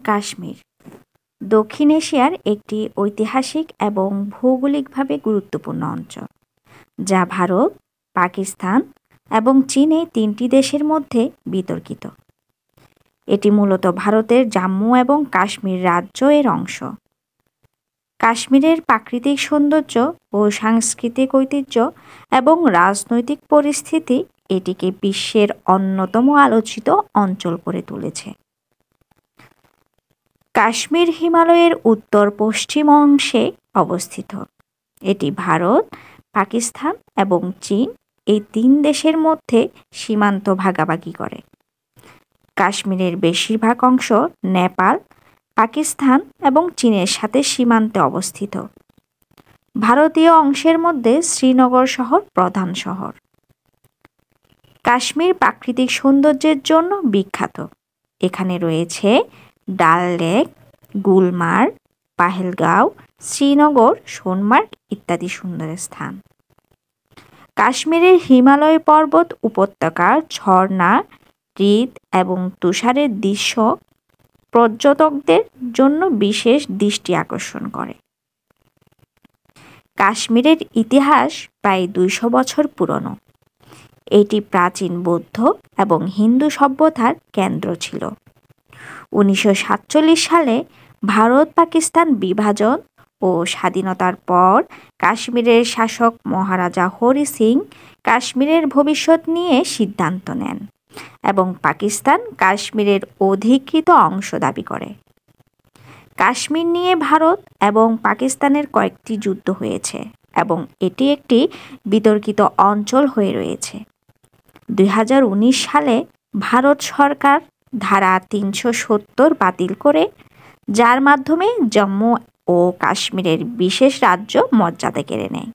কাশ্মীর দক্ষিণ এশিয়ার একটি ঐতিহাসিক এবং ভৌগোলিকভাবে গুরুত্বপূর্ণ অঞ্চল, যা ভারত, পাকিস্তান এবং চীন এই তিনটি দেশের মধ্যে বিতর্কিত। এটি মূলত ভারতের জম্মু এবং কাশ্মীর রাজ্য এর অংশ। কাশ্মীরের প্রাকৃতিক সৌন্দর্য ও সাংস্কৃতিক ঐতিহ্য এবং রাজনৈতিক পরিস্থিতি এটিকে বিশ্বের অন্যতম আলোচিত অঞ্চল করে তুলেছে। কাশ্মীর হিমালয়ের উত্তর পশ্চিম অংশে অবস্থিত। এটি ভারত, পাকিস্তান এবং চীন এই তিন দেশের মধ্যে সীমান্ত ভাগাভাগি করে। কাশ্মীরের বেশিরভাগ অংশ নেপাল, পাকিস্তান এবং চীনের সাথে সীমান্তে অবস্থিত। ভারতীয় অংশের মধ্যে শ্রীনগর শহর প্রধান শহর। কাশ্মীর প্রাকৃতিক সৌন্দর্যের জন্য বিখ্যাত। এখানে রয়েছে ডাল লেক, গুলমার্গ, পাহেলগাঁও, শ্রীনগর, সোনমার্গ ইত্যাদি সুন্দর স্থান। কাশ্মীরের হিমালয় পর্বত উপত্যকার ঝর্ণা, হ্রদ এবং তুষারের দৃশ্য পর্যটকদের জন্য বিশেষ দৃষ্টি আকর্ষণ করে। কাশ্মীরের ইতিহাস প্রায় ২০০ বছর পুরনো। এটি প্রাচীন বৌদ্ধ এবং হিন্দু সভ্যতার কেন্দ্র ছিল। ১৯৪৭ সালে ভারত পাকিস্তান বিভাজন ও স্বাধীনতার পর কাশ্মীরের শাসক মহারাজা হরি সিং কাশ্মীরের ভবিষ্যৎ নিয়ে সিদ্ধান্ত নেন এবং পাকিস্তান কাশ্মীরের অধিকৃত অংশ দাবি করে। কাশ্মীর নিয়ে ভারত এবং পাকিস্তানের কয়েকটি যুদ্ধ হয়েছে এবং এটি একটি বিতর্কিত অঞ্চল হয়ে রয়েছে। ২০১৯ সালে ভারত সরকার ধারা ৩৭০ বাতিল করে, যার মাধ্যমে জম্মু ও কাশ্মীরের বিশেষ রাজ্য মর্যাদা কেড়ে নেয়।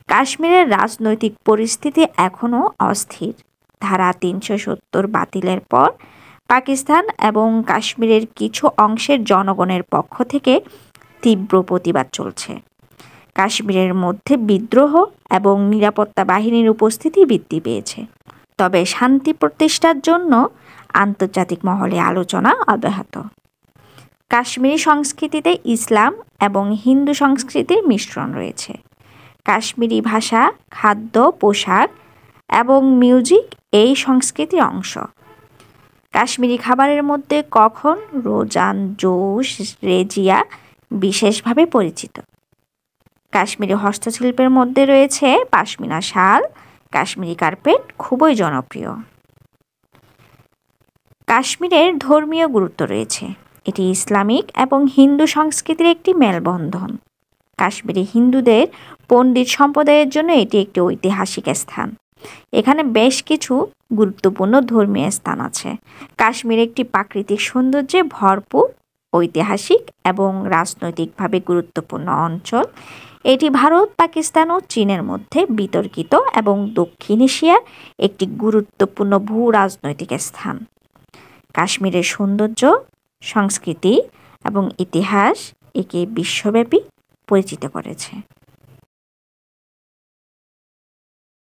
কাশ্মীরের রাজনৈতিক পরিস্থিতি এখনও অস্থির। ধারা ৩৭০ বাতিলের পর পাকিস্তান এবং কাশ্মীরের কিছু অংশের জনগণের পক্ষ থেকে তীব্র প্রতিবাদ চলছে। কাশ্মীরের মধ্যে বিদ্রোহ এবং নিরাপত্তা বাহিনীর উপস্থিতি বৃদ্ধি পেয়েছে। তবে শান্তি প্রতিষ্ঠার জন্য আন্তর্জাতিক মহলে আলোচনা অব্যাহত। কাশ্মীরি সংস্কৃতিতে ইসলাম এবং হিন্দু সংস্কৃতির মিশ্রণ রয়েছে। কাশ্মীরি ভাষা, খাদ্য, পোশাক এবং মিউজিক এই সংস্কৃতির অংশ। কাশ্মীরি খাবারের মধ্যে কখন, রোজান জোশ, রেজিয়া বিশেষভাবে পরিচিত। কাশ্মীরি হস্তশিল্পের মধ্যে রয়েছে পাশমিনা শাল, কাশ্মীরি কার্পেট খুবই জনপ্রিয়। কাশ্মীরের ধর্মীয় গুরুত্ব রয়েছে। এটি ইসলামিক এবং হিন্দু সংস্কৃতির একটি মেলবন্ধন। কাশ্মীরি হিন্দুদের পণ্ডিত সম্প্রদায়ের জন্য এটি একটি ঐতিহাসিক স্থান। এখানে বেশ কিছু গুরুত্বপূর্ণ ধর্মীয় স্থান আছে। কাশ্মীর একটি প্রাকৃতিক সৌন্দর্যে ভরপুর, ঐতিহাসিক এবং রাজনৈতিকভাবে গুরুত্বপূর্ণ অঞ্চল। এটি ভারত, পাকিস্তান ও চীনের মধ্যে বিতর্কিত এবং দক্ষিণ এশিয়ার একটি গুরুত্বপূর্ণ ভূ রাজনৈতিক স্থান। কাশ্মীরের সৌন্দর্য, সংস্কৃতি এবং ইতিহাস একে বিশ্বব্যাপী পরিচিত করেছে।